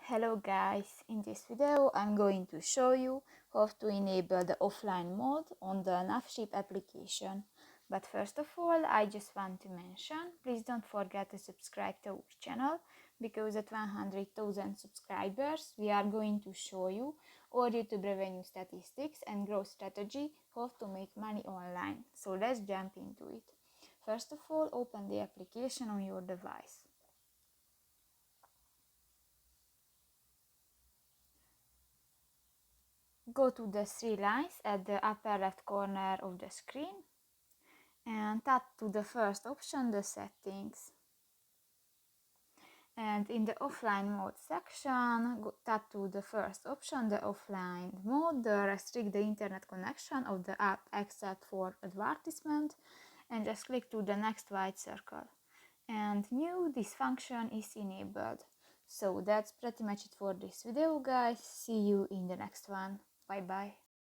Hello guys, in this video I'm going to show you how to enable the offline mode on the NavShip application. But first of all, I just want to mention, please don't forget to subscribe to our channel, because at 100,000 subscribers we are going to show you our YouTube revenue statistics and growth strategy, how to make money online. So let's jump into it. First of all, open the application on your device. Go to the three lines at the upper left corner of the screen and tap to the first option, the settings. And in the offline mode section, tap to the first option, the offline mode, restrict the internet connection of the app except for advertisement, and just click to the next white circle. And new, this function is enabled. So that's pretty much it for this video, guys. See you in the next one. Bye bye.